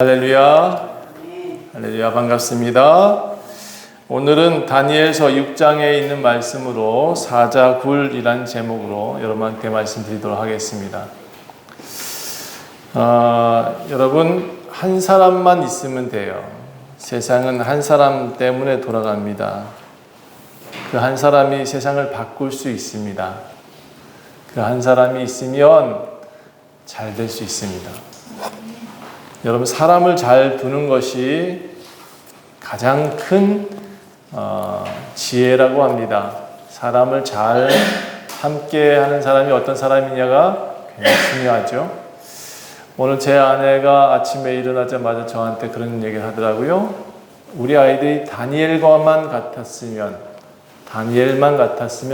할렐루야. 할렐루야. 반갑습니다. 오늘은 다니엘서 6장에 있는 말씀으로 사자굴이라는 제목으로 여러분한테 말씀드리도록 하겠습니다. 여러분, 한 사람만 있으면 돼요. 세상은 한 사람 때문에 돌아갑니다. 그 한 사람이 세상을 바꿀 수 있습니다. 그 한 사람이 있으면 잘 될 수 있습니다. 여러분, 사람을 잘 두는 것이 가장 큰 지혜라고 합니다. 사람을 잘 함께 하는 사람이 어떤 사람이냐가 굉장히 중요하죠. 오늘 제 아내가 아침에 일어나자마자 저한테 그런 얘기를 하더라고요. 우리 아이들이 다니엘만 같았으면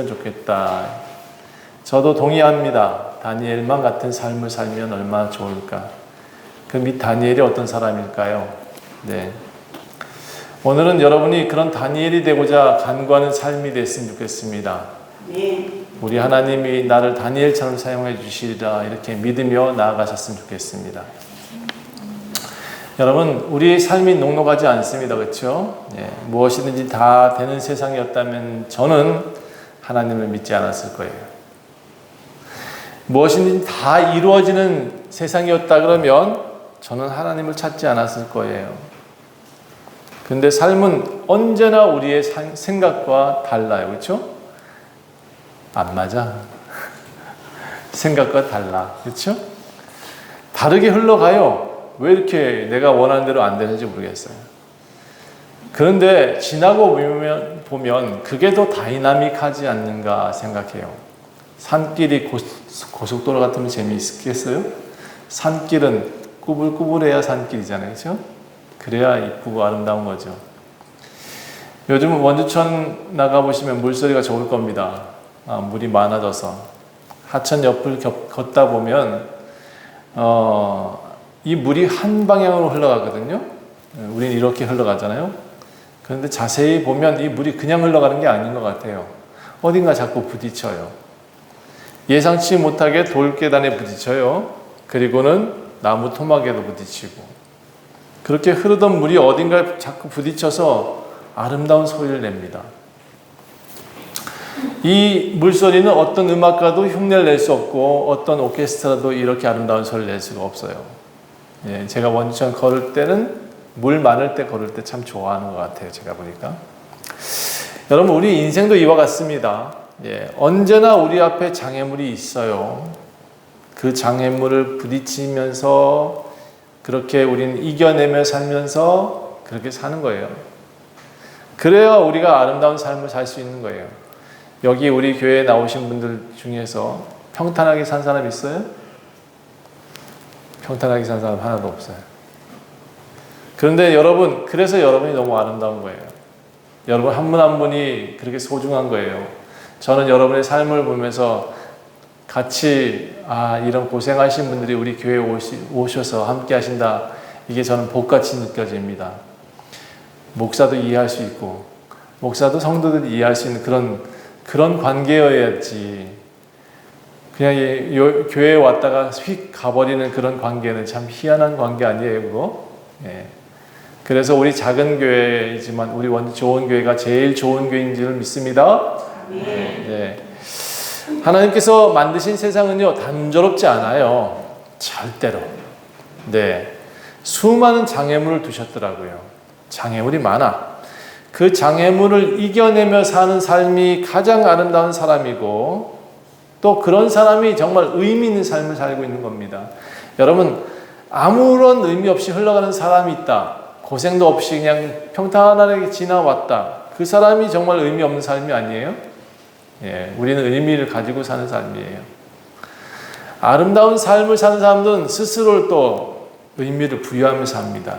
좋겠다. 저도 동의합니다. 다니엘만 같은 삶을 살면 얼마나 좋을까. 그럼 이 다니엘이 어떤 사람일까요? 네. 오늘은 여러분이 그런 다니엘이 되고자 간구하는 삶이 됐으면 좋겠습니다. 네. 우리 하나님이 나를 다니엘처럼 사용해 주시리라 이렇게 믿으며 나아가셨으면 좋겠습니다. 여러분, 우리의 삶이 녹록하지 않습니다. 그렇죠? 네. 무엇이든지 다 되는 세상이었다면 저는 하나님을 믿지 않았을 거예요. 무엇이든지 다 이루어지는 세상이었다 그러면 저는 하나님을 찾지 않았을 거예요. 근데 삶은 언제나 우리의 생각과 달라요. 그렇죠? 안 맞아. 생각과 달라. 그렇죠? 다르게 흘러가요. 왜 이렇게 내가 원하는 대로 안 되는지 모르겠어요. 그런데 지나고 보면 그게 더 다이나믹하지 않는가 생각해요. 산길이 고속도로 같으면 재미있겠어요? 산길은 꾸불꾸불해야 산길이잖아요. 그렇죠? 그래야 이쁘고 아름다운 거죠. 요즘 원주천 나가보시면 물소리가 좋을 겁니다. 물이 많아져서. 하천 옆을 걷다 보면 이 물이 한 방향으로 흘러가거든요. 우리는 이렇게 흘러가잖아요. 그런데 자세히 보면 이 물이 그냥 흘러가는 게 아닌 것 같아요. 어딘가 자꾸 부딪혀요. 예상치 못하게 돌계단에 부딪혀요. 그리고는 나무 토막에도 부딪히고 그렇게 흐르던 물이 어딘가에 자꾸 부딪혀서 아름다운 소리를 냅니다. 이 물소리는 어떤 음악가도 흉내를 낼 수 없고 어떤 오케스트라도 이렇게 아름다운 소리를 낼 수가 없어요. 예, 제가 원주천 걸을 때는 물 많을 때 걸을 때 참 좋아하는 것 같아요. 제가 보니까. 여러분, 우리 인생도 이와 같습니다. 예, 언제나 우리 앞에 장애물이 있어요. 그 장애물을 부딪히면서 그렇게 우리는 이겨내며 살면서 그렇게 사는 거예요. 그래야 우리가 아름다운 삶을 살 수 있는 거예요. 여기 우리 교회에 나오신 분들 중에서 평탄하게 산 사람 있어요? 평탄하게 산 사람 하나도 없어요. 그런데 여러분, 그래서 여러분이 너무 아름다운 거예요. 여러분 한 분 한 분이 그렇게 소중한 거예요. 저는 여러분의 삶을 보면서 같이 이런 고생하신 분들이 우리 교회에 오셔서 함께 하신다. 이게 저는 복같이 느껴집니다. 목사도 이해할 수 있고 목사도 성도들이 이해할 수 있는 그런 관계여야지. 그냥 교회에 왔다가 휙 가버리는 그런 관계는 참 희한한 관계 아니에요, 그거? 예. 그래서 우리 작은 교회이지만 우리 좋은 교회가 제일 좋은 교회인 줄 믿습니다. 네. 하나님께서 만드신 세상은요, 단조롭지 않아요. 절대로. 네. 수많은 장애물을 두셨더라고요. 장애물이 많아. 그 장애물을 이겨내며 사는 삶이 가장 아름다운 사람이고, 또 그런 사람이 정말 의미 있는 삶을 살고 있는 겁니다. 여러분, 아무런 의미 없이 흘러가는 사람이 있다. 고생도 없이 그냥 평탄하게 지나왔다. 그 사람이 정말 의미 없는 삶이 아니에요? 예, 우리는 의미를 가지고 사는 삶이에요. 아름다운 삶을 사는 사람들은 스스로를 또 의미를 부여하며 삽니다.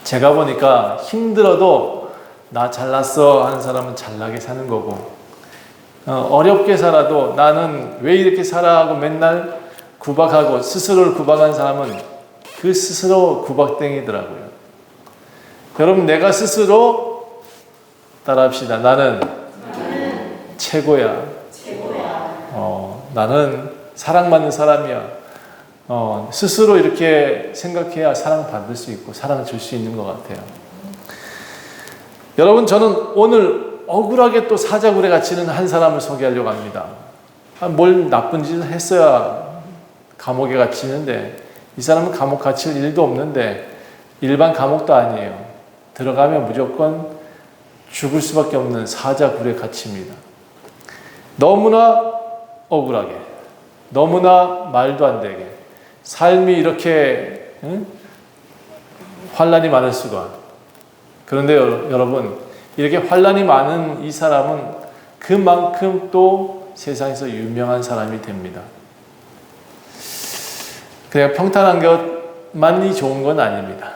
제가 보니까 힘들어도 나 잘났어 하는 사람은 잘나게 사는 거고, 어렵게 살아도 나는 왜 이렇게 살아 하고 맨날 구박하고 스스로를 구박한 사람은 그 스스로 구박땡이더라고요. 여러분, 내가 스스로 따라합시다. 나는 최고야. 나는 사랑받는 사람이야. 스스로 이렇게 생각해야 사랑받을 수 있고 사랑을 줄 수 있는 것 같아요. 여러분, 저는 오늘 억울하게 또 사자굴에 갇히는 한 사람을 소개하려고 합니다. 뭘 나쁜 짓을 했어야 감옥에 갇히는데 이 사람은 감옥 갇힐 일도 없는데 일반 감옥도 아니에요. 들어가면 무조건 죽을 수밖에 없는 사자굴에 갇힙니다. 너무나 억울하게, 너무나 말도 안 되게 삶이 이렇게 환난이 많을 수가. 그런데 여러분, 이렇게 환난이 많은 이 사람은 그만큼 또 세상에서 유명한 사람이 됩니다. 그냥 평탄한 것만이 좋은 건 아닙니다.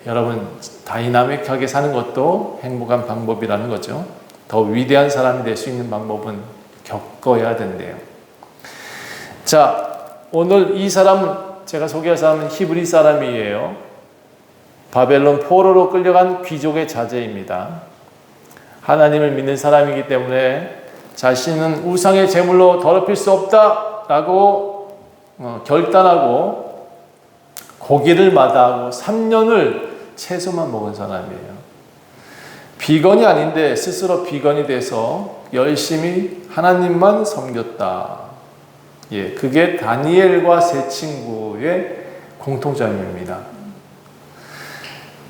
여러분, 다이나믹하게 사는 것도 행복한 방법이라는 거죠. 더 위대한 사람이 될 수 있는 방법은 겪어야 된대요. 자, 오늘 이 사람은, 제가 소개할 사람은 히브리 사람이에요. 바벨론 포로로 끌려간 귀족의 자제입니다. 하나님을 믿는 사람이기 때문에 자신은 우상의 제물로 더럽힐 수 없다라고 결단하고 고기를 마다하고 3년을 채소만 먹은 사람이에요. 비건이 아닌데 스스로 비건이 돼서 열심히 하나님만 섬겼다. 그게 다니엘과 세 친구의 공통점입니다.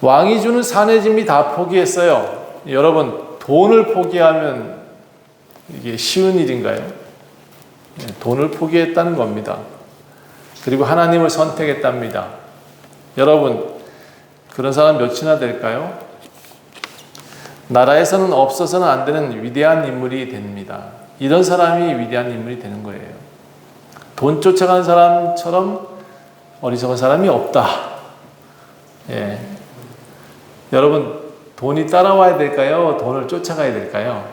왕이 주는 산의 진미 다 포기했어요. 여러분, 돈을 포기하면 이게 쉬운 일인가요? 돈을 포기했다는 겁니다. 그리고 하나님을 선택했답니다. 여러분, 그런 사람 몇이나 될까요? 나라에서는 없어서는 안 되는 위대한 인물이 됩니다. 이런 사람이 위대한 인물이 되는 거예요. 돈 쫓아가는 사람처럼 어리석은 사람이 없다. 여러분, 돈이 따라와야 될까요? 돈을 쫓아가야 될까요?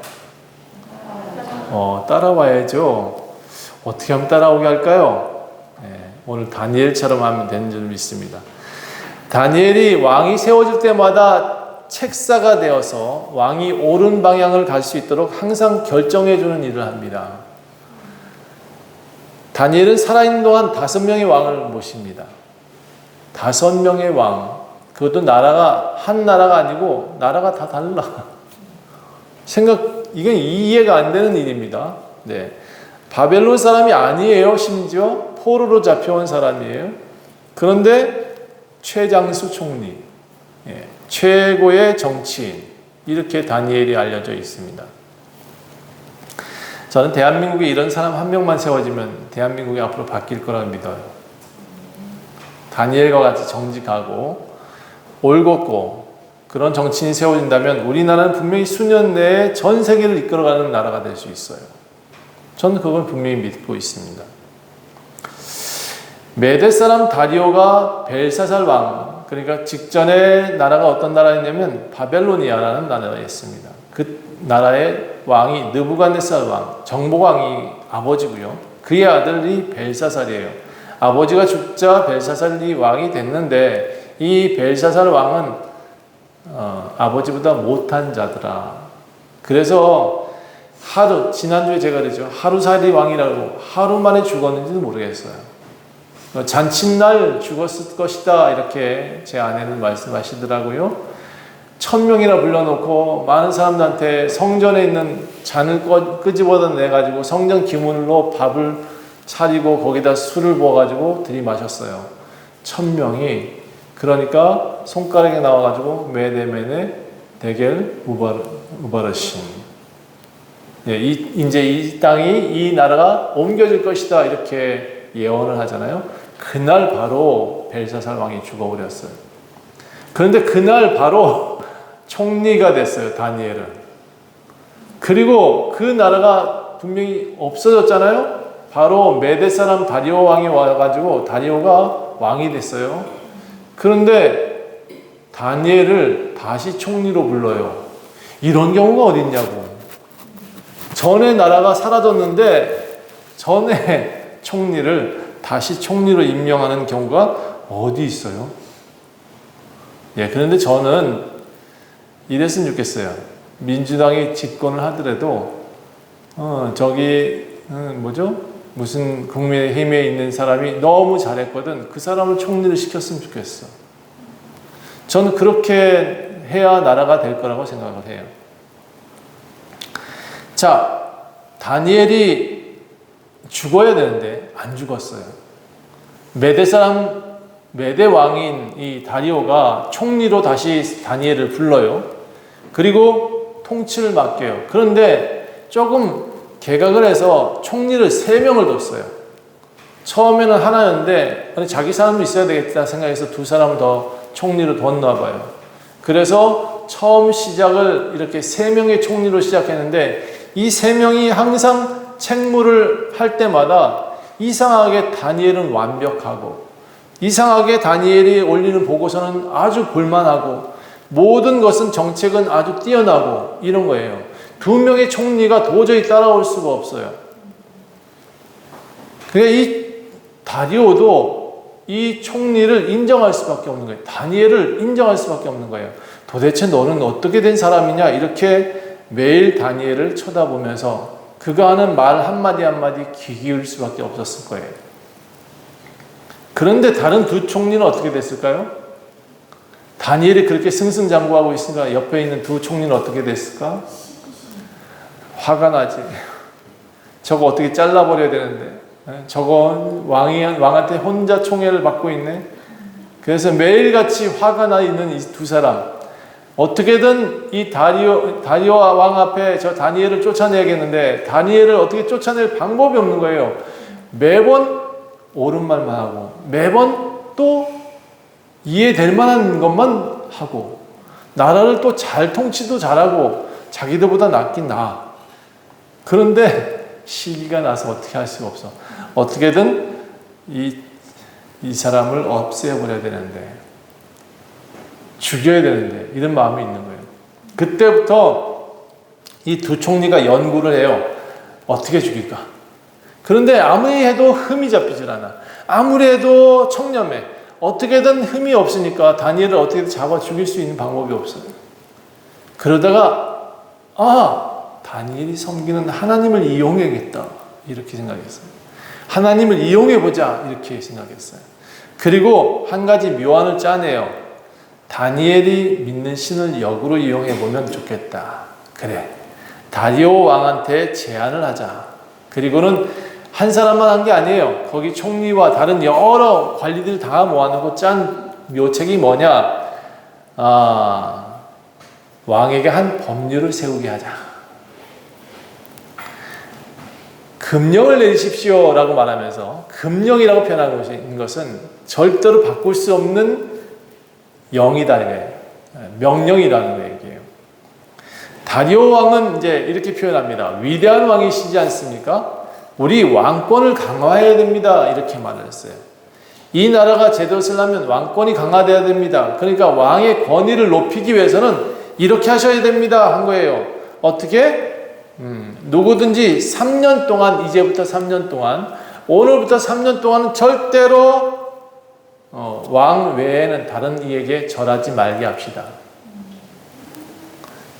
따라와야죠. 어떻게 하면 따라오게 할까요? 오늘 다니엘처럼 하면 되는 줄 믿습니다. 다니엘이 왕이 세워질 때마다 책사가 되어서 왕이 옳은 방향을 갈 수 있도록 항상 결정해 주는 일을 합니다. 다니엘은 살아있는 동안 5명의 왕을 모십니다. 5명의 왕. 그것도 나라가 한 나라가 아니고 나라가 다 달라. 이건 이해가 안 되는 일입니다. 바벨론 사람이 아니에요. 심지어 포로로 잡혀온 사람이에요. 그런데 최장수 총리, 최고의 정치인, 이렇게 다니엘이 알려져 있습니다. 저는 대한민국에 이런 사람 한 명만 세워지면 대한민국이 앞으로 바뀔 거라고 믿어요. 다니엘과 같이 정직하고 올곧고 그런 정치인이 세워진다면 우리나라는 분명히 수년 내에 전 세계를 이끌어가는 나라가 될 수 있어요. 저는 그걸 분명히 믿고 있습니다. 메대 사람 다리오가 벨사살 왕, 그러니까 직전에 나라가 어떤 나라였냐면 바벨로니아라는 나라였습니다. 그 나라의 왕이 느부갓네살 왕, 정복왕이 아버지고요. 그의 아들이 벨사살이에요. 아버지가 죽자 벨사살이 왕이 됐는데 이 벨사살 왕은 아버지보다 못한 자더라. 그래서 지난주에 제가 그랬죠. 하루살이 왕이라고 하루 만에 죽었는지도 모르겠어요. 잔칫날 죽었을 것이다, 이렇게 제 아내는 말씀하시더라고요. 1000명이나 불러놓고 많은 사람들한테 성전에 있는 잔을 끄집어내가지고 성전 기문으로 밥을 차리고 거기다 술을 부어가지고 들이마셨어요. 1000명이. 그러니까 손가락에 나와가지고 메데메네 데겔 우바르신. 이제 이 땅이, 이 나라가 옮겨질 것이다, 이렇게 예언을 하잖아요. 그날 바로 벨사살 왕이 죽어버렸어요. 그런데 그날 바로 총리가 됐어요, 다니엘은. 그리고 그 나라가 분명히 없어졌잖아요. 바로 메대 사람 다리오 왕이 와가지고 다리오가 왕이 됐어요. 그런데 다니엘을 다시 총리로 불러요. 이런 경우가 어디 있냐고. 전에 나라가 사라졌는데 전에 총리를 다시 총리로 임명하는 경우가 어디 있어요? 그런데 저는 이랬으면 좋겠어요. 민주당이 집권을 하더라도 무슨 국민의힘에 있는 사람이 너무 잘했거든. 그 사람을 총리를 시켰으면 좋겠어. 저는 그렇게 해야 나라가 될 거라고 생각을 해요. 자, 다니엘이 죽어야 되는데 안 죽었어요. 메대 왕인 이 다리오가 총리로 다시 다니엘을 불러요. 그리고 통치를 맡겨요. 그런데 조금 개각을 해서 총리를 3명을 뒀어요. 처음에는 하나였는데 자기 사람도 있어야 되겠다 생각해서 2사람을 더 총리로 뒀나 봐요. 그래서 처음 시작을 이렇게 3명의 총리로 시작했는데 이 3명이 항상 책무를 할 때마다 이상하게 다니엘은 완벽하고 이상하게 다니엘이 올리는 보고서는 아주 볼만하고 모든 것은 정책은 아주 뛰어나고 이런 거예요. 2명의 총리가 도저히 따라올 수가 없어요. 그러니까 이 다리오도 이 총리를 인정할 수밖에 없는 거예요. 다니엘을 인정할 수밖에 없는 거예요. 도대체 너는 어떻게 된 사람이냐? 이렇게 매일 다니엘을 쳐다보면서 그가 하는 말 한마디 한마디 귀 기울일 수밖에 없었을 거예요. 그런데 다른 2 총리는 어떻게 됐을까요? 다니엘이 그렇게 승승장구하고 있으니까 옆에 있는 2 총리는 어떻게 됐을까? 화가 나지. 저거 어떻게 잘라버려야 되는데. 저거 왕한테 혼자 총애를 받고 있네. 그래서 매일같이 화가 나 있는 이 2사람. 어떻게든 이 다리오 왕 앞에 저 다니엘을 쫓아내야겠는데 다니엘을 어떻게 쫓아낼 방법이 없는 거예요. 매번 옳은 말만 하고 매번 또 이해될 만한 것만 하고 나라를 또 잘 통치도 잘하고 자기들보다 낫긴 나아. 그런데 시기가 나서 어떻게 할 수가 없어. 어떻게든 이 사람을 없애버려야 되는데 죽여야 되는데 이런 마음이 있는 거예요. 그때부터 이 2 총리가 연구를 해요. 어떻게 죽일까? 그런데 아무리 해도 흠이 잡히질 않아. 아무리 해도 청렴해. 어떻게든 흠이 없으니까 다니엘을 어떻게든 잡아 죽일 수 있는 방법이 없어요. 그러다가 다니엘이 섬기는 하나님을 이용해야겠다 이렇게 생각했어요. 하나님을 이용해보자 이렇게 생각했어요. 그리고 한 가지 묘안을 짜내요. 다니엘이 믿는 신을 역으로 이용해보면 좋겠다. 그래, 다리오 왕한테 제안을 하자. 그리고는 한 사람만 한 게 아니에요. 거기 총리와 다른 여러 관리들 다 모아놓고 짠 묘책이 뭐냐? 왕에게 한 법률을 세우게 하자. 금령을 내리십시오 라고 말하면서 금령이라고 표현하는 것은 절대로 바꿀 수 없는 영이다, 명령이라는 얘기예요. 다리오 왕은 이제 이렇게 표현합니다. 위대한 왕이시지 않습니까? 우리 왕권을 강화해야 됩니다. 이렇게 말을 했어요. 이 나라가 제대로 쓰려면 왕권이 강화돼야 됩니다. 그러니까 왕의 권위를 높이기 위해서는 이렇게 하셔야 됩니다. 한 거예요. 어떻게? 누구든지 3년 동안, 이제부터 3년 동안, 오늘부터 3년 동안은 절대로 왕 외에는 다른 이에게 절하지 말게 합시다.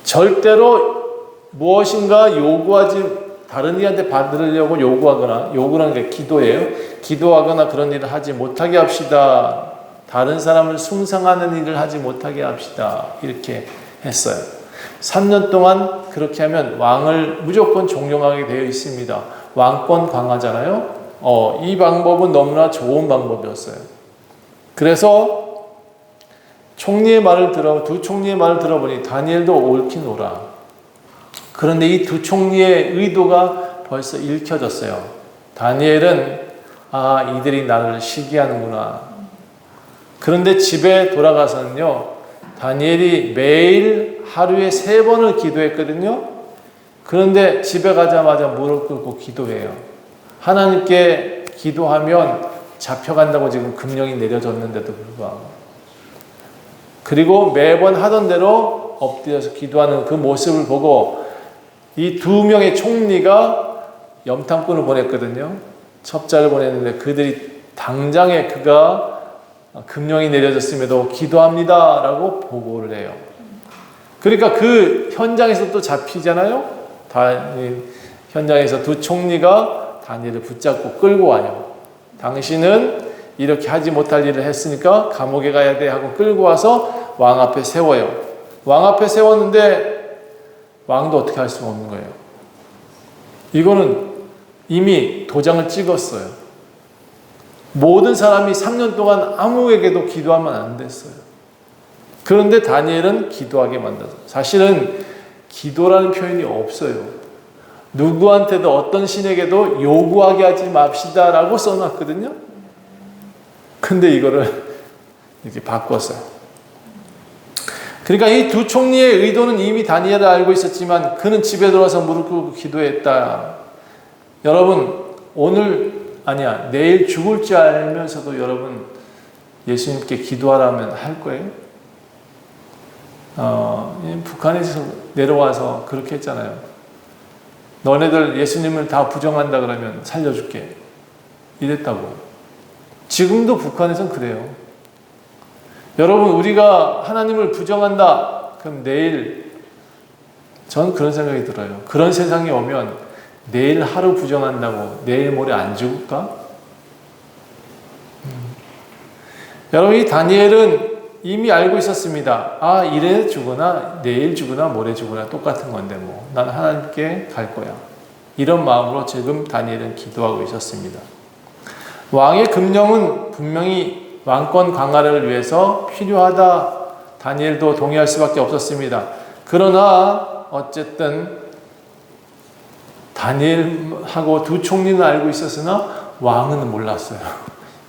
절대로 무엇인가 요구하지, 다른 이한테 받으려고 요구하는 게 기도예요. 기도하거나 그런 일을 하지 못하게 합시다. 다른 사람을 숭상하는 일을 하지 못하게 합시다. 이렇게 했어요. 3년 동안 그렇게 하면 왕을 무조건 존경하게 되어 있습니다. 왕권 강화잖아요. 이 방법은 너무나 좋은 방법이었어요. 그래서 총리의 말을 2 총리의 말을 들어보니 다니엘도 옳긴 옳아. 그런데 이 2 총리의 의도가 벌써 읽혀졌어요. 다니엘은 이들이 나를 시기하는구나. 그런데 집에 돌아가서는요, 다니엘이 매일 하루에 3번을 기도했거든요. 그런데 집에 가자마자 무릎 꿇고 기도해요. 하나님께 기도하면 잡혀간다고 지금 금령이 내려졌는데도 불구하고. 그리고 매번 하던 대로 엎드려서 기도하는 그 모습을 보고 이 2명의 총리가 염탐꾼을 보냈거든요. 첩자를 보냈는데 그들이 당장에 그가 금령이 내려졌음에도 기도합니다 라고 보고를 해요. 그러니까 그 현장에서 또 잡히잖아요. 현장에서 2 총리가 다니엘을 붙잡고 끌고 와요. 당신은 이렇게 하지 못할 일을 했으니까 감옥에 가야 돼 하고 끌고 와서 왕 앞에 세워요. 왕 앞에 세웠는데 왕도 어떻게 할 수가 없는 거예요. 이거는 이미 도장을 찍었어요. 모든 사람이 3년 동안 아무에게도 기도하면 안 됐어요. 그런데 다니엘은 기도하게 만들었어요. 사실은 기도라는 표현이 없어요. 누구한테도 어떤 신에게도 요구하게 하지 맙시다라고 써놨거든요. 근데 이거를 이렇게 바꿨어요. 그러니까 이 두 총리의 의도는 이미 다니엘을 알고 있었지만 그는 집에 들어와서 무릎 꿇고 기도했다. 여러분, 내일 죽을 줄 알면서도 여러분 예수님께 기도하라면 할 거예요? 북한에서 내려와서 그렇게 했잖아요. 너네들 예수님을 다 부정한다 그러면 살려줄게. 이랬다고. 지금도 북한에선 그래요. 여러분, 우리가 하나님을 부정한다. 그럼 내일, 전 그런 생각이 들어요. 그런 세상이 오면 내일 하루 부정한다고 내일 모레 안 죽을까? 여러분, 이 다니엘은 이미 알고 있었습니다. 아, 이래 죽으나 내일 죽으나 모레 죽으나 똑같은 건데 뭐 난 하나님께 갈 거야. 이런 마음으로 지금 다니엘은 기도하고 있었습니다. 왕의 금령은 분명히 왕권 강화를 위해서 필요하다. 다니엘도 동의할 수밖에 없었습니다. 그러나 어쨌든 다니엘하고 두 총리는 알고 있었으나 왕은 몰랐어요.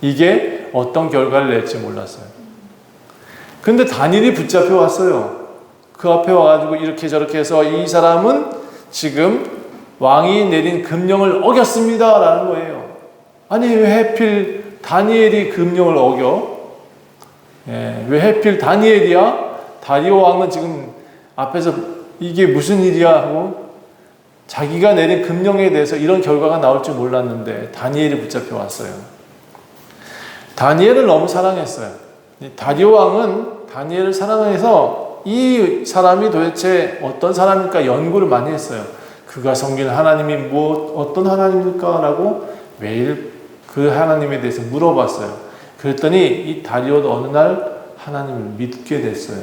이게 어떤 결과를 낼지 몰랐어요. 근데 다니엘이 붙잡혀 왔어요. 그 앞에 와가지고 이렇게 저렇게 해서 이 사람은 지금 왕이 내린 금령을 어겼습니다 라는 거예요. 아니, 왜 하필 다니엘이 금령을 어겨? 왜 하필 다니엘이야? 다리오 왕은 지금 앞에서 이게 무슨 일이야 하고 자기가 내린 금령에 대해서 이런 결과가 나올 줄 몰랐는데 다니엘이 붙잡혀 왔어요. 다니엘을 너무 사랑했어요. 다리오 왕은 다니엘을 사랑해서 이 사람이 도대체 어떤 사람일까 연구를 많이 했어요. 그가 섬기는 하나님이 어떤 하나님일까? 라고 매일 그 하나님에 대해서 물어봤어요. 그랬더니 이 다리오도 어느 날 하나님을 믿게 됐어요.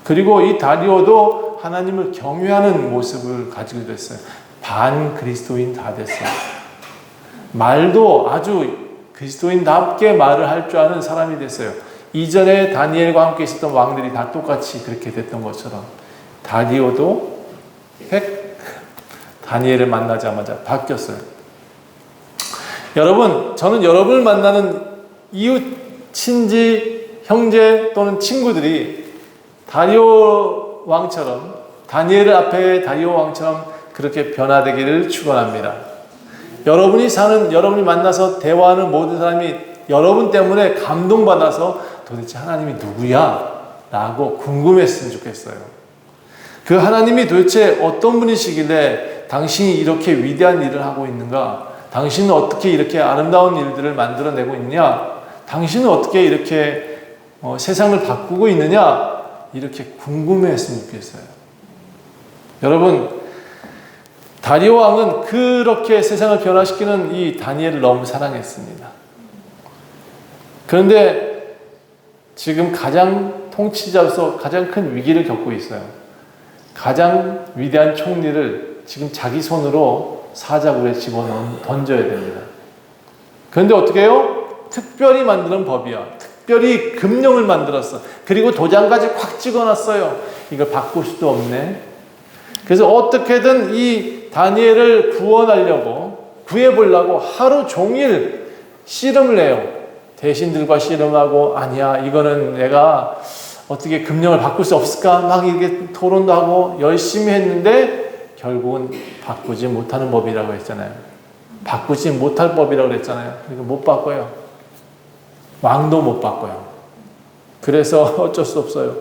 그리고 이 다리오도 하나님을 경외하는 모습을 가지게 됐어요. 반 그리스도인 다 됐어요. 말도 아주 그리스도인답게 말을 할 줄 아는 사람이 됐어요. 이전에 다니엘과 함께 있었던 왕들이 다 똑같이 그렇게 됐던 것처럼 다리오도 다니엘을 만나자마자 바뀌었어요. 여러분, 저는 여러분을 만나는 이웃, 친지, 형제 또는 친구들이 다리오 왕처럼, 다니엘 앞에 다리오 왕처럼 그렇게 변화되기를 축원합니다. 여러분이 만나서 대화하는 모든 사람이 여러분 때문에 감동받아서 도대체 하나님이 누구야? 라고 궁금했으면 좋겠어요. 그 하나님이 도대체 어떤 분이시길래 당신이 이렇게 위대한 일을 하고 있는가? 당신은 어떻게 이렇게 아름다운 일들을 만들어내고 있냐? 당신은 어떻게 이렇게 세상을 바꾸고 있느냐? 이렇게 궁금해했으면 좋겠어요. 여러분, 다리오 왕은 그렇게 세상을 변화시키는 이 다니엘을 너무 사랑했습니다. 그런데 지금 가장 통치자로서 가장 큰 위기를 겪고 있어요. 가장 위대한 총리를 지금 자기 손으로 사자굴에 던져야 됩니다. 그런데 어떻게 해요? 특별히 만드는 법이야. 특별히 금령을 만들었어. 그리고 도장까지 콱 찍어놨어요. 이걸 바꿀 수도 없네. 그래서 어떻게든 이 다니엘을 구해보려고 하루 종일 씨름을 해요. 대신들과 씨름하고, 아니야, 이거는 내가 어떻게 금령을 바꿀 수 없을까? 막 이렇게 토론도 하고 열심히 했는데 결국은 바꾸지 못하는 법이라고 했잖아요. 바꾸지 못할 법이라고 했잖아요. 그러니까 못 바꿔요. 왕도 못 바꿔요. 그래서 어쩔 수 없어요.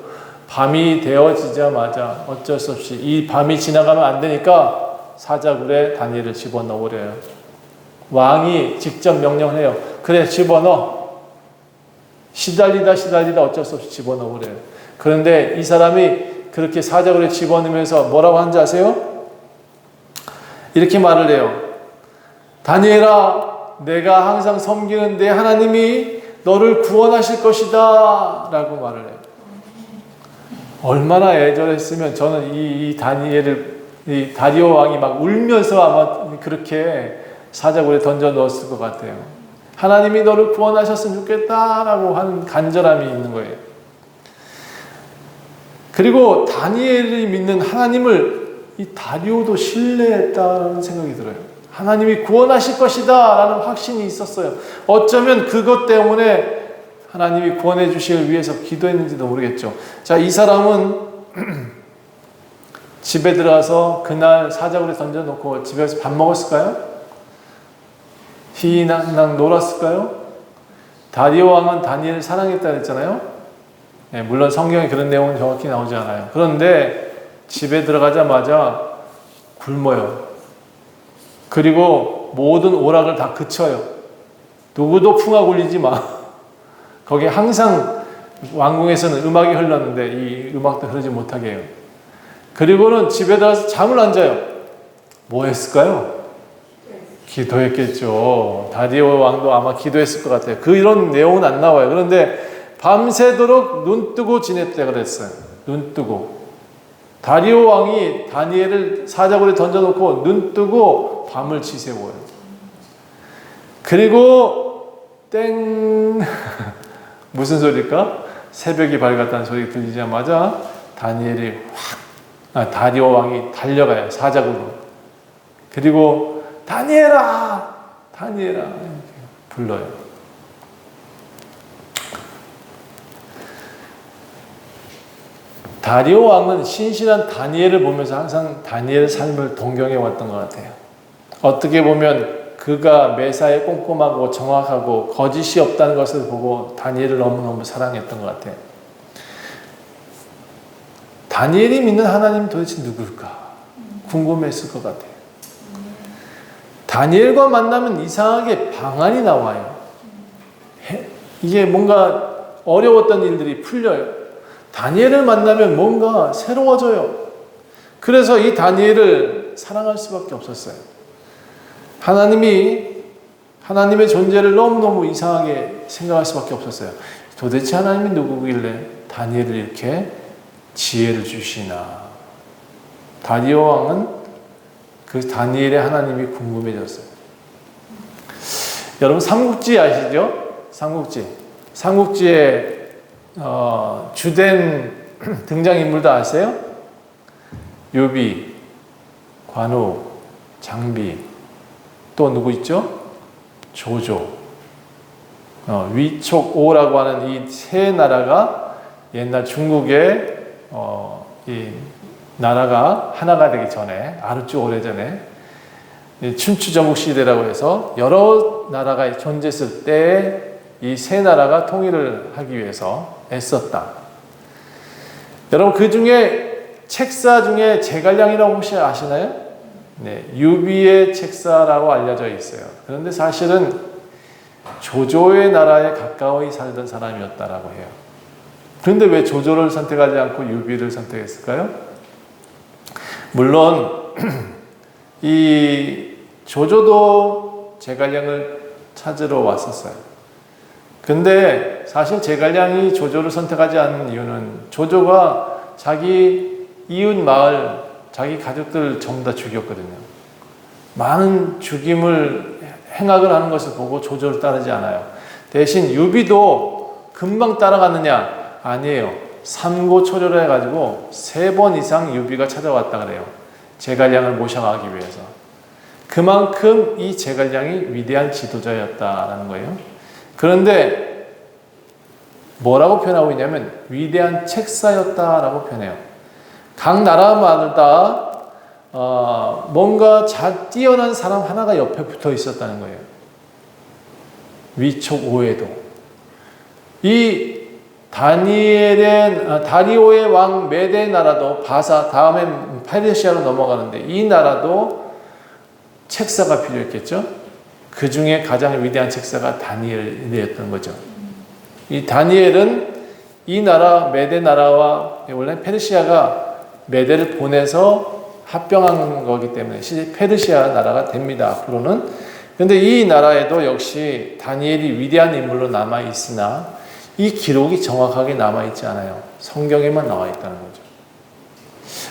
밤이 되어지자마자 어쩔 수 없이 이 밤이 지나가면 안 되니까 사자굴에 다니엘을 집어넣으래요. 왕이 직접 명령해요. 그래, 집어넣어. 시달리다 어쩔 수 없이 집어넣으래요. 그런데 이 사람이 그렇게 사자굴에 집어넣으면서 뭐라고 하는지 아세요? 이렇게 말을 해요. 다니엘아, 내가 항상 섬기는 내 하나님이 너를 구원하실 것이다 라고 말을 해요. 얼마나 애절했으면 저는 이 다니엘을, 이 다리오 왕이 막 울면서 아마 그렇게 사자굴에 던져 넣었을 것 같아요. 하나님이 너를 구원하셨으면 좋겠다라고 하는 간절함이 있는 거예요. 그리고 다니엘이 믿는 하나님을 이 다리오도 신뢰했다는 생각이 들어요. 하나님이 구원하실 것이다 라는 확신이 있었어요. 어쩌면 그것 때문에 하나님이 구원해 주시기 위해서 기도했는지도 모르겠죠. 자, 이 사람은 집에 들어가서 그날 사자굴에 던져놓고 집에서 밥 먹었을까요? 희희낙낙 놀았을까요? 다리오 왕은 다니엘을 사랑했다 그랬잖아요. 네, 물론 성경에 그런 내용은 정확히 나오지 않아요. 그런데 집에 들어가자마자 굶어요. 그리고 모든 오락을 다 그쳐요. 누구도 풍악 울리지 마. 거기 항상 왕궁에서는 음악이 흘렀는데 이 음악도 흐르지 못하게 해요. 그리고는 집에 들어가서 잠을 안 자요. 뭐 했을까요? 기도했겠죠. 다리오 왕도 아마 기도했을 것 같아요. 이런 내용은 안 나와요. 그런데 밤새도록 눈 뜨고 지냈다 그랬어요. 눈 뜨고. 다리오 왕이 다니엘을 사자굴에 던져놓고 눈 뜨고 밤을 지새워요. 그리고 땡 무슨 소리일까? 새벽이 밝았다는 소리가 들리자마자 다리오 왕이 달려가요. 사자굴로. 그리고 다니엘아! 다니엘아! 이렇게 불러요. 다리오 왕은 신실한 다니엘을 보면서 항상 다니엘의 삶을 동경해 왔던 것 같아요. 어떻게 보면 그가 매사에 꼼꼼하고 정확하고 거짓이 없다는 것을 보고 다니엘을 너무너무 사랑했던 것 같아요. 다니엘이 믿는 하나님 도대체 누굴까? 궁금했을 것 같아요. 다니엘과 만나면 이상하게 방안이 나와요. 이게 뭔가 어려웠던 일들이 풀려요. 다니엘을 만나면 뭔가 새로워져요. 그래서 이 다니엘을 사랑할 수밖에 없었어요. 하나님의 존재를 너무너무 이상하게 생각할 수밖에 없었어요. 도대체 하나님이 누구길래 다니엘을 이렇게 지혜를 주시나. 다리오 왕은 그 다니엘의 하나님이 궁금해졌어요. 여러분 삼국지 아시죠? 삼국지의 주된 등장인물도 아세요? 유비, 관우, 장비, 또 누구 있죠? 조조, 위촉오라고 하는 이 세 나라가 옛날 중국의 이 나라가 하나가 되기 전에 아주 오래전에 춘추전국 시대라고 해서 여러 나라가 존재했을 때 이 세 나라가 통일을 하기 위해서 애썼다. 여러분 그 중에 책사 중에 제갈량이라고 혹시 아시나요? 네, 유비의 책사라고 알려져 있어요. 그런데 사실은 조조의 나라에 가까이 살던 사람이었다라고 해요. 그런데 왜 조조를 선택하지 않고 유비를 선택했을까요? 물론 이 조조도 제갈량을 찾으러 왔었어요. 근데 사실 제갈량이 조조를 선택하지 않는 이유는 조조가 자기 이웃 마을, 자기 가족들 전부 다 죽였거든요. 많은 죽임을 행악을 하는 것을 보고 조조를 따르지 않아요. 대신 유비도 금방 따라갔느냐? 아니에요. 삼고초려를 해가지고 3번 이상 유비가 찾아왔다 그래요. 제갈량을 모셔가기 위해서. 그만큼 이 제갈량이 위대한 지도자였다라는 거예요. 그런데 뭐라고 표현하고 있냐면 위대한 책사였다라고 표현해요. 각 나라마다 뭔가 뛰어난 사람 하나가 옆에 붙어 있었다는 거예요. 위촉오에도. 이 다리오의 왕 메대 나라도 바사, 다음에 페르시아로 넘어가는데 이 나라도 책사가 필요했겠죠. 그 중에 가장 위대한 책사가 다니엘이었던 거죠. 이 다니엘은 이 나라 메대 나라와 원래 페르시아가 메대를 보내서 합병한 거기 때문에 페르시아 나라가 됩니다. 앞으로는. 그런데 이 나라에도 역시 다니엘이 위대한 인물로 남아 있으나 이 기록이 정확하게 남아 있지 않아요. 성경에만 나와 있다는 거죠.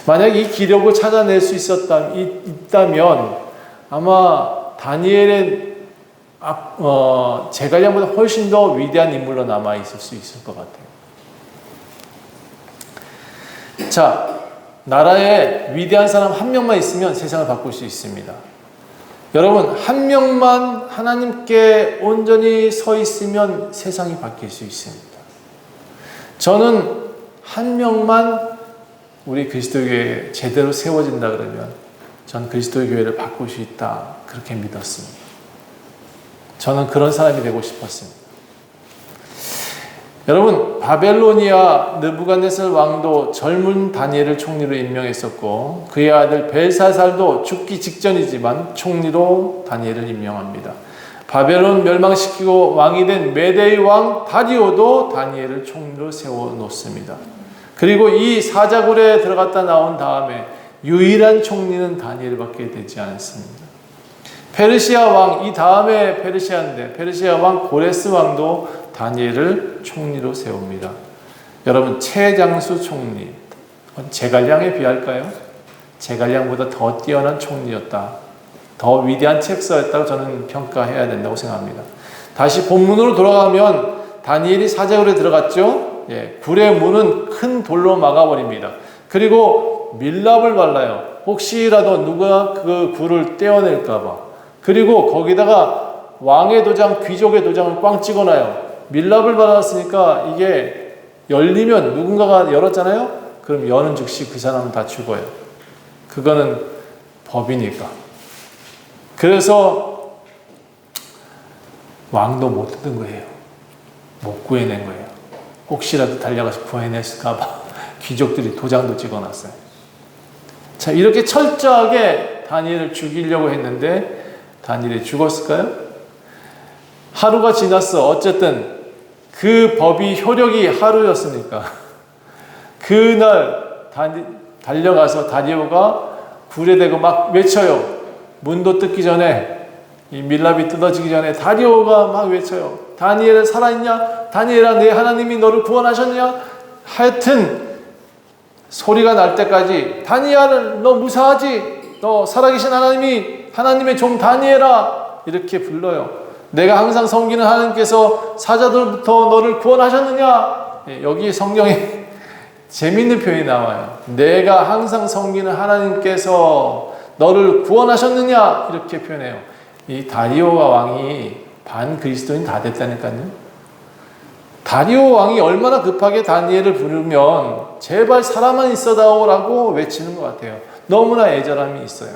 만약 이 기록을 찾아낼 수 있다면 아마 다니엘의 제갈량보다 훨씬 더 위대한 인물로 남아 있을 수 있을 것 같아요. 자, 나라에 위대한 사람 한 명만 있으면 세상을 바꿀 수 있습니다. 여러분, 한 명만 하나님께 온전히 서 있으면 세상이 바뀔 수 있습니다. 저는 한 명만 우리 그리스도의 교회에 제대로 세워진다 그러면 전 그리스도의 교회를 바꿀 수 있다, 그렇게 믿었습니다. 저는 그런 사람이 되고 싶었습니다. 여러분, 바벨로니아 느부갓네살 왕도 젊은 다니엘을 총리로 임명했었고 그의 아들 벨사살도 죽기 직전이지만 총리로 다니엘을 임명합니다. 바벨론 멸망시키고 왕이 된 메대의 왕 다리오도 다니엘을 총리로 세워놓습니다. 그리고 이 사자굴에 들어갔다 나온 다음에 유일한 총리는 다니엘밖에 되지 않습니다. 페르시아 왕, 이 다음에 페르시아인데 페르시아 왕 고레스 왕도 다니엘을 총리로 세웁니다. 여러분, 최장수 총리, 제갈량에 비할까요? 제갈량보다 더 뛰어난 총리였다, 더 위대한 책사였다고 저는 평가해야 된다고 생각합니다. 다시 본문으로 돌아가면 다니엘이 사자굴에 들어갔죠. 굴의 문은 큰 돌로 막아버립니다. 그리고 밀랍을 발라요. 혹시라도 누가 그 굴을 떼어낼까봐. 그리고 거기다가 왕의 도장, 귀족의 도장을 꽝 찍어놔요. 밀랍을 발랐으니까 이게 열리면 누군가가 열었잖아요? 그럼 여는 즉시 그 사람은 다 죽어요. 그거는 법이니까. 그래서 왕도 못 뜯은 거예요. 못 구해낸 거예요. 혹시라도 달려가서 구해냈을까봐 귀족들이 도장도 찍어놨어요. 자, 이렇게 철저하게 다니엘을 죽이려고 했는데 다니엘이 죽었을까요? 하루가 지났어. 어쨌든 그 법이 효력이 하루였으니까 그날 달려가서 다리오가 굴에 대고 막 외쳐요. 문도 뜯기 전에, 이 밀랍이 뜯어지기 전에 다리오가 막 외쳐요. 다니엘은 살아있냐? 다니엘아, 내 하나님이 너를 구원하셨냐? 하여튼 소리가 날 때까지 다니엘은 너 무사하지? 너 살아계신 하나님의 종 다니엘아, 이렇게 불러요. 내가 항상 섬기는 하나님께서 사자들부터 너를 구원하셨느냐? 여기 성경에 재밌는 표현이 나와요. 내가 항상 섬기는 하나님께서 너를 구원하셨느냐? 이렇게 표현해요. 이 다리오가 왕이 반 그리스도인 다 됐다니까요. 다리오 왕이 얼마나 급하게 다니엘을 부르면 제발 살아만 있어다오라고 외치는 것 같아요. 너무나 애절함이 있어요.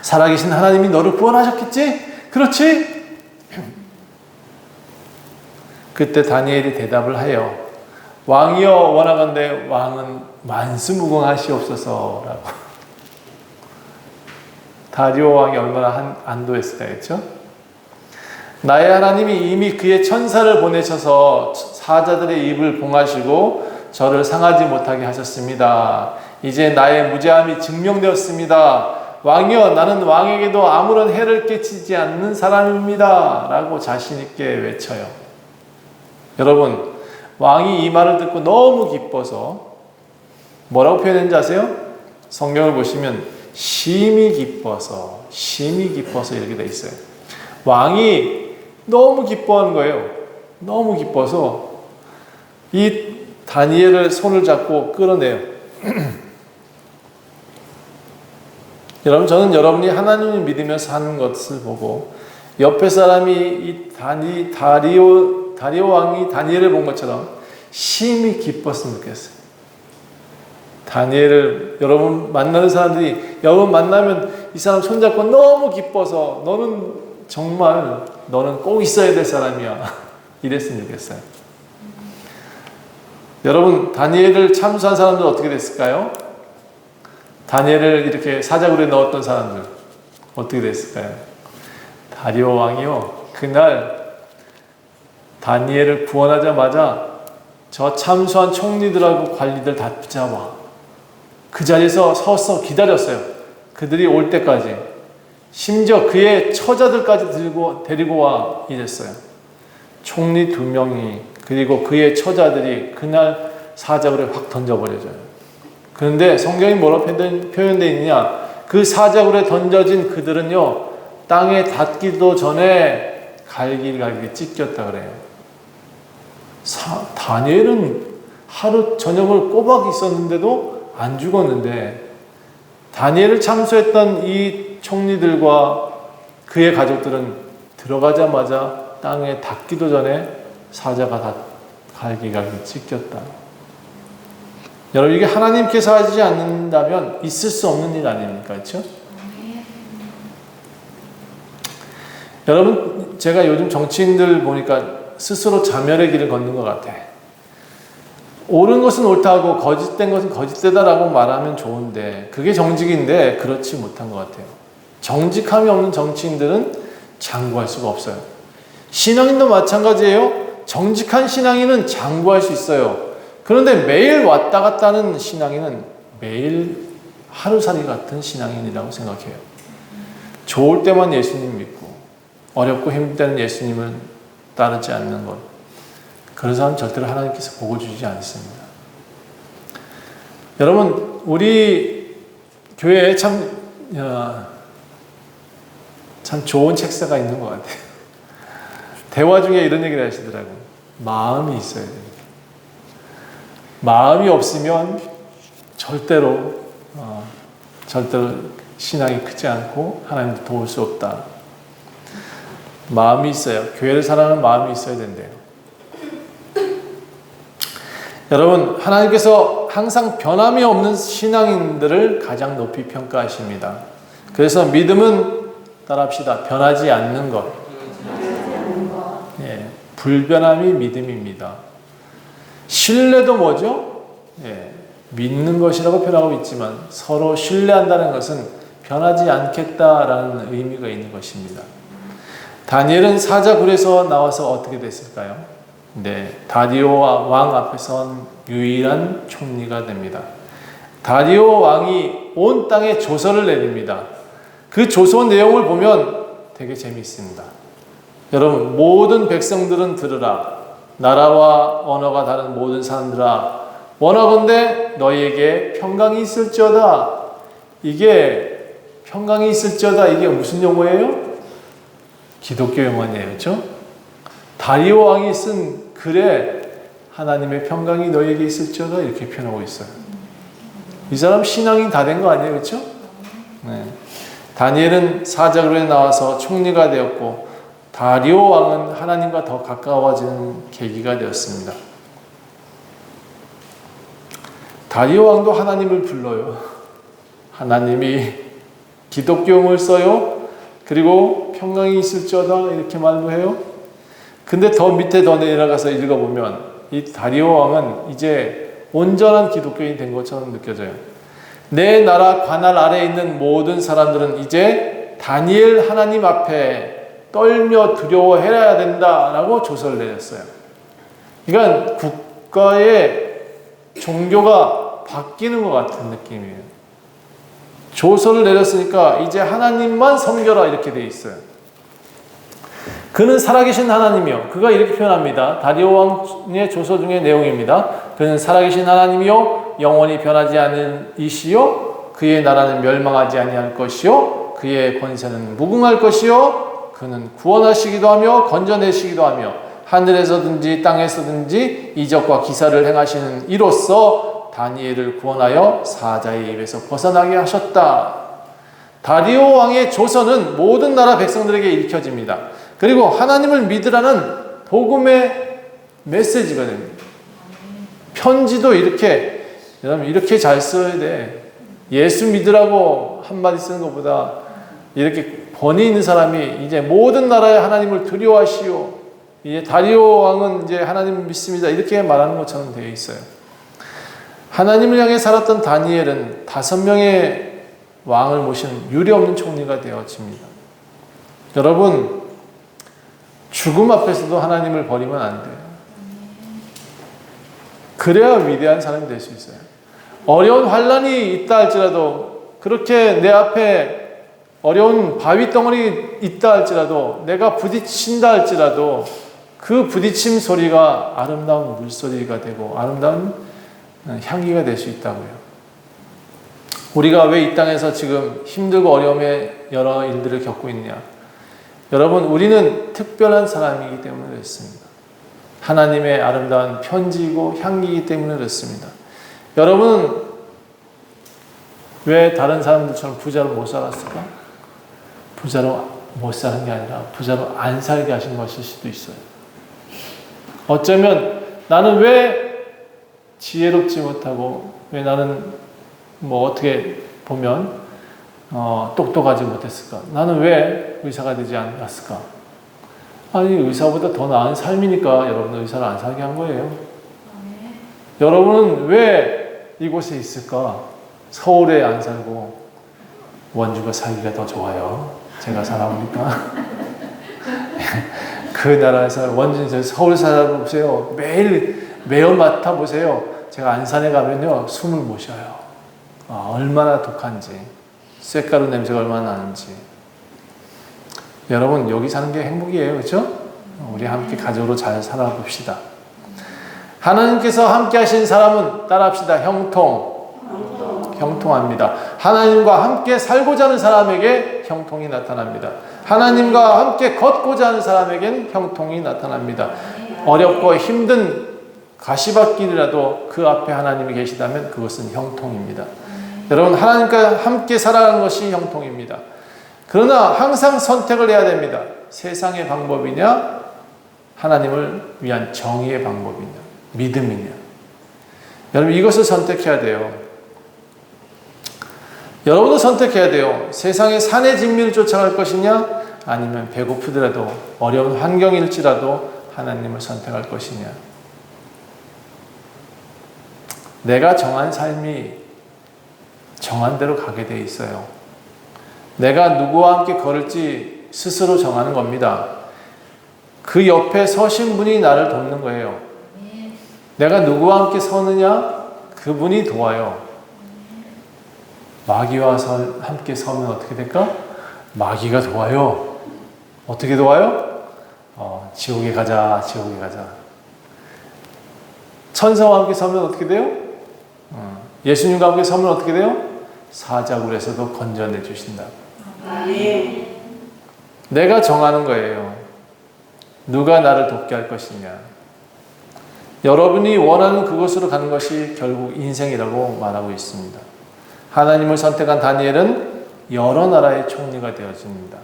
살아계신 하나님이 너를 구원하셨겠지? 그렇지? 그때 다니엘이 대답을 해요. 왕이여, 원하건대 왕은 만수무강하시옵소서라고. 다리오 왕이 얼마나 안도했을까 했죠? 나의 하나님이 이미 그의 천사를 보내셔서 사자들의 입을 봉하시고 저를 상하지 못하게 하셨습니다. 이제 나의 무죄함이 증명되었습니다. 왕이여, 나는 왕에게도 아무런 해를 끼치지 않는 사람입니다 라고 자신 있게 외쳐요. 여러분, 왕이 이 말을 듣고 너무 기뻐서 뭐라고 표현했는지 아세요? 성경을 보시면 심히 기뻐서 이렇게 돼 있어요. 왕이 너무 기뻐하는 거예요. 너무 기뻐서 이 다니엘을 손을 잡고 끌어내요. 여러분, 저는 여러분이 하나님을 믿으며 사는 것을 보고 옆에 사람이 이 다리오 왕이 다니엘을 본 것처럼 심히 기뻤으면 좋겠어요. 다니엘을 여러분 만나는 사람들이 여러분 만나면 이 사람 손잡고 너무 기뻐서 너는 꼭 있어야 될 사람이야 이랬으면 좋겠어요. 여러분, 다니엘을 참수한 사람들은 어떻게 됐을까요? 다니엘을 이렇게 사자굴에 넣었던 사람들 어떻게 됐을까요? 다리오 왕이요, 그날 다니엘을 구원하자마자 저 참수한 총리들하고 관리들 다 붙잡아 그 자리에서 서서 기다렸어요. 그들이 올 때까지 심지어 그의 처자들까지 데리고 와 이랬어요. 총리 2명이 그리고 그의 처자들이 그날 사자굴에 확 던져버려져요. 그런데 성경이 뭐라고 표현되어 있느냐? 그 사자굴에 던져진 그들은요, 땅에 닿기도 전에 갈기갈기 찢겼다 그래요. 다니엘은 하루 저녁을 꼬박 있었는데도 안 죽었는데, 다니엘을 참수했던 이 총리들과 그의 가족들은 들어가자마자 땅에 닿기도 전에 사자가 다 갈기갈기 찢겼다. 여러분, 이게 하나님께서 하지 않는다면 있을 수 없는 일 아닙니까? 그렇죠? 여러분, 제가 요즘 정치인들 보니까 스스로 자멸의 길을 걷는 것 같아. 옳은 것은 옳다고 거짓된 것은 거짓되다라고 말하면 좋은데 그게 정직인데 그렇지 못한 것 같아요. 정직함이 없는 정치인들은 장구할 수가 없어요. 신앙인도 마찬가지예요. 정직한 신앙인은 장구할 수 있어요. 그런데 매일 왔다 갔다 하는 신앙인은 매일 하루살이 같은 신앙인이라고 생각해요. 좋을 때만 예수님 믿고 어렵고 힘들 때는 예수님을 따르지 않는 것, 그런 사람은 절대로 하나님께서 복을 주지 않습니다. 여러분, 우리 교회에 참 좋은 책사가 있는 것 같아요. 대화 중에 이런 얘기를 하시더라고요. 마음이 있어야 됩니다. 마음이 없으면 절대로 신앙이 크지 않고 하나님도 도울 수 없다. 마음이 있어요. 교회를 사랑하는 마음이 있어야 된대요. 여러분, 하나님께서 항상 변함이 없는 신앙인들을 가장 높이 평가하십니다. 그래서 믿음은 따라합시다. 변하지 않는 것. 예, 불변함이 믿음입니다. 신뢰도 뭐죠? 예, 믿는 것이라고 표현하고 있지만 서로 신뢰한다는 것은 변하지 않겠다라는 의미가 있는 것입니다. 다니엘은 사자굴에서 나와서 어떻게 됐을까요? 네, 다리오 왕 앞에 선 유일한 총리가 됩니다. 다리오 왕이 온 땅에 조서를 내립니다. 그 조서 내용을 보면 되게 재미있습니다. 여러분, 모든 백성들은 들으라. 나라와 언어가 다른 모든 사람들아, 원하건대 너희에게 평강이 있을지어다. 이게 평강이 있을지어다. 이게 무슨 용어예요? 기독교 용어네요. 그렇죠? 다리오 왕이 쓴 글에 하나님의 평강이 너희에게 있을지어다 이렇게 표현하고 있어요. 이 사람 신앙이 다 된 거 아니에요? 그렇죠? 네. 다니엘은 사자굴에 나와서 총리가 되었고 다리오 왕은 하나님과 더 가까워지는 계기가 되었습니다. 다리오 왕도 하나님을 불러요. 하나님이 기독교용을 써요. 그리고 평강이 있을지어다 이렇게 말도 해요. 근데 더 밑에 더 내려가서 읽어보면 이 다리오 왕은 이제 온전한 기독교인이 된 것처럼 느껴져요. 내 나라 관할 아래에 있는 모든 사람들은 이제 다니엘 하나님 앞에 떨며 두려워해야 된다라고 조서를 내렸어요. 그러니까 국가의 종교가 바뀌는 것 같은 느낌이에요. 조서를 내렸으니까 이제 하나님만 섬겨라 이렇게 돼 있어요. 그는 살아계신 하나님이요. 그가 이렇게 표현합니다. 다리오 왕의 조서 중의 내용입니다. 그는 살아계신 하나님이요, 영원히 변하지 않는 이시요, 그의 나라는 멸망하지 아니할 것이요, 그의 권세는 무궁할 것이요, 그는 구원하시기도 하며 건져내시기도 하며 하늘에서든지 땅에서든지 이적과 기사를 행하시는 이로써 다니엘을 구원하여 사자의 입에서 벗어나게 하셨다. 다리오 왕의 조서는 모든 나라 백성들에게 읽혀집니다. 그리고 하나님을 믿으라는 복음의 메시지가 됩니다. 편지도 여러분 이렇게 잘 써야 돼. 예수 믿으라고 한마디 쓰는 것보다 이렇게 권위 있는 사람이 이제 모든 나라의 하나님을 두려워하시오. 이제 다리오 왕은 이제 하나님을 믿습니다. 이렇게 말하는 것처럼 되어 있어요. 하나님을 향해 살았던 다니엘은 5명의 왕을 모신 유례없는 총리가 되어집니다. 여러분, 죽음 앞에서도 하나님을 버리면 안 돼요. 그래야 위대한 사람이 될 수 있어요. 어려운 환난이 있다 할지라도 그렇게 내 앞에 어려운 바위 덩어리 있다 할지라도 내가 부딪힌다 할지라도 그 부딪힘 소리가 아름다운 물소리가 되고 아름다운 향기가 될 수 있다고요. 우리가 왜 이 땅에서 지금 힘들고 어려움의 여러 일들을 겪고 있냐? 여러분, 우리는 특별한 사람이기 때문에 그렇습니다. 하나님의 아름다운 편지이고 향기이기 때문에 그렇습니다. 여러분은 왜 다른 사람들처럼 부자로 못 살았을까? 부자로 못 사는 게 아니라 부자로 안 살게 하신 것일 수도 있어요. 어쩌면 나는 왜 지혜롭지 못하고 왜 나는 뭐 어떻게 보면 똑똑하지 못했을까? 나는 왜 의사가 되지 않았을까? 아니, 의사보다 더 나은 삶이니까 여러분은 의사를 안 살게 한 거예요. 여러분은 왜 이곳에 있을까? 서울에 안 살고 원주가 살기가 더 좋아요. 제가 살아보니까. 그 나라에서 원주에서 서울 살아보세요. 매일 매연 맡아보세요. 제가 안산에 가면요, 숨을 못 쉬어요. 얼마나 독한지, 쇳가루 냄새가 얼마나 나는지. 여러분, 여기 사는 게 행복이에요. 그렇죠? 우리 함께 가족으로 잘 살아봅시다. 하나님께서 함께 하신 사람은 따라합시다. 형통합니다. 하나님과 함께 살고자 하는 사람에게 형통이 나타납니다. 하나님과 함께 걷고자 하는 사람에겐 형통이 나타납니다. 어렵고 힘든 가시밭길이라도 그 앞에 하나님이 계시다면 그것은 형통입니다. 여러분, 하나님과 함께 살아가는 것이 형통입니다. 그러나 항상 선택을 해야 됩니다. 세상의 방법이냐, 하나님을 위한 정의의 방법이냐, 믿음이냐. 여러분, 이것을 선택해야 돼요. 여러분도 선택해야 돼요. 세상의 산의 진미를 쫓아갈 것이냐, 아니면 배고프더라도 어려운 환경일지라도 하나님을 선택할 것이냐. 내가 정한 삶이 정한 대로 가게 돼 있어요. 내가 누구와 함께 걸을지 스스로 정하는 겁니다. 그 옆에 서신 분이 나를 돕는 거예요. 내가 누구와 함께 서느냐, 그분이 도와요. 마귀와 함께 서면 어떻게 될까? 마귀가 도와요. 어떻게 도와요? 지옥에 가자, 지옥에 가자. 천사와 함께 서면 어떻게 돼요? 예수님과 함께 서면 어떻게 돼요? 사자굴에서도 건져내 주신다. 내가 정하는 거예요. 누가 나를 돕게 할 것이냐. 여러분이 원하는 그곳으로 가는 것이 결국 인생이라고 말하고 있습니다. 하나님을 선택한 다니엘은 여러 나라의 총리가 되어집니다.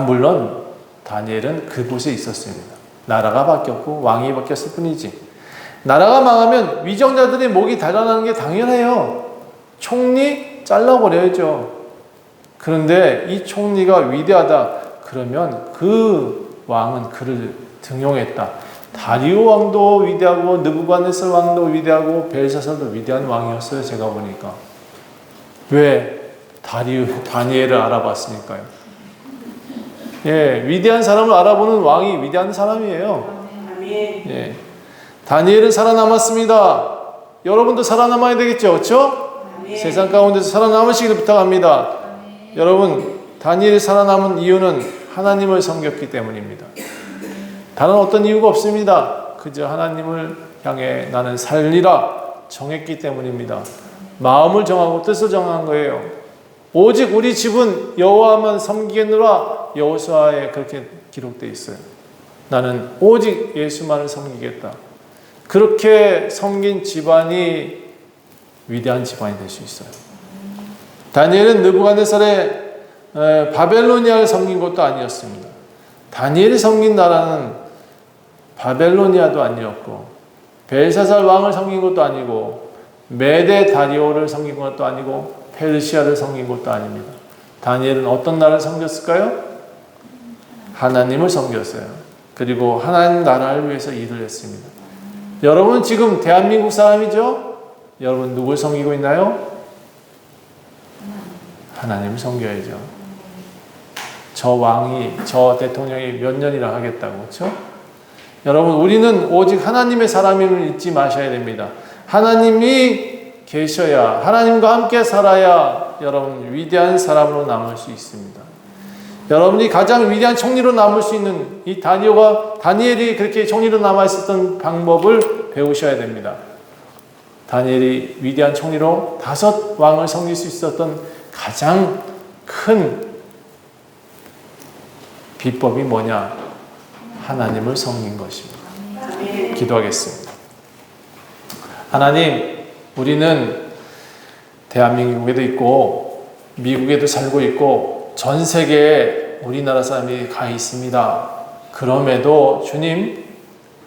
물론 다니엘은 그곳에 있었습니다. 나라가 바뀌었고 왕이 바뀌었을 뿐이지. 나라가 망하면 위정자들의 목이 달아나는 게 당연해요. 총리 잘라버려야죠. 그런데 이 총리가 위대하다 그러면 그 왕은 그를 등용했다. 다리오 왕도 위대하고 느부갓네살 왕도 위대하고 벨사살도 위대한 왕이었어요. 제가 보니까. 왜? 다니엘을 알아봤으니까요. 예, 위대한 사람을 알아보는 왕이 위대한 사람이에요. 예, 다니엘은 살아남았습니다. 여러분도 살아남아야 되겠죠, 그렇죠? 세상 가운데서 살아남으시기를 부탁합니다. 여러분, 다니엘이 살아남은 이유는 하나님을 섬겼기 때문입니다. 다른 어떤 이유가 없습니다. 그저 하나님을 향해 나는 살리라 정했기 때문입니다. 마음을 정하고 뜻을 정한 거예요. 오직 우리 집은 여호와만 섬기겠노라. 여호수아에 그렇게 기록되어 있어요. 나는 오직 예수만을 섬기겠다. 그렇게 섬긴 집안이 위대한 집안이 될 수 있어요. 다니엘은 느부갓네살의 바벨로니아를 섬긴 것도 아니었습니다. 다니엘이 섬긴 나라는 바벨로니아도 아니었고 벨사살 왕을 섬긴 것도 아니고 메데 다리오를 섬긴 것도 아니고 페르시아를 섬긴 것도 아닙니다. 다니엘은 어떤 나라를 섬겼을까요? 하나님을 섬겼어요. 그리고 하나님 나라를 위해서 일을 했습니다. 여러분 지금 대한민국 사람이죠? 여러분 누굴 섬기고 있나요? 하나님을 섬겨야죠. 저 왕이, 저 대통령이 몇 년이나 하겠다고, 그렇죠? 여러분 우리는 오직 하나님의 사람임을 잊지 마셔야 됩니다. 하나님이 계셔야, 하나님과 함께 살아야 여러분 위대한 사람으로 남을 수 있습니다. 여러분이 가장 위대한 총리로 남을 수 있는 이 다니엘이 그렇게 총리로 남아 있었던 방법을 배우셔야 됩니다. 다니엘이 위대한 총리로 5 왕을 섬길 수 있었던 가장 큰 비법이 뭐냐? 하나님을 섬긴 것입니다. 기도하겠습니다. 하나님, 우리는 대한민국에도 있고 미국에도 살고 있고 전 세계에 우리나라 사람이 가 있습니다. 그럼에도 주님,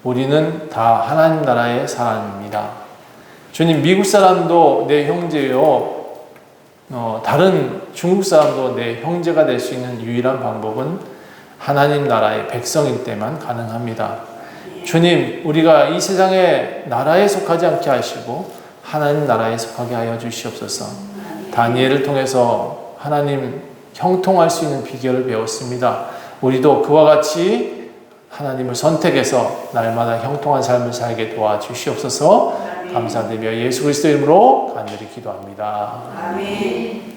우리는 다 하나님 나라의 사람입니다. 주님, 미국 사람도 내 형제요, 다른 중국 사람도 내 형제가 될 수 있는 유일한 방법은 하나님 나라의 백성일 때만 가능합니다. 주님, 우리가 이 세상의 나라에 속하지 않게 하시고 하나님 나라에 속하게 하여 주시옵소서. 다니엘을 통해서 하나님 형통할 수 있는 비결을 배웠습니다. 우리도 그와 같이 하나님을 선택해서 날마다 형통한 삶을 살게 도와주시옵소서. 감사드리며 예수 그리스도 이름으로 간절히 기도합니다. 아멘.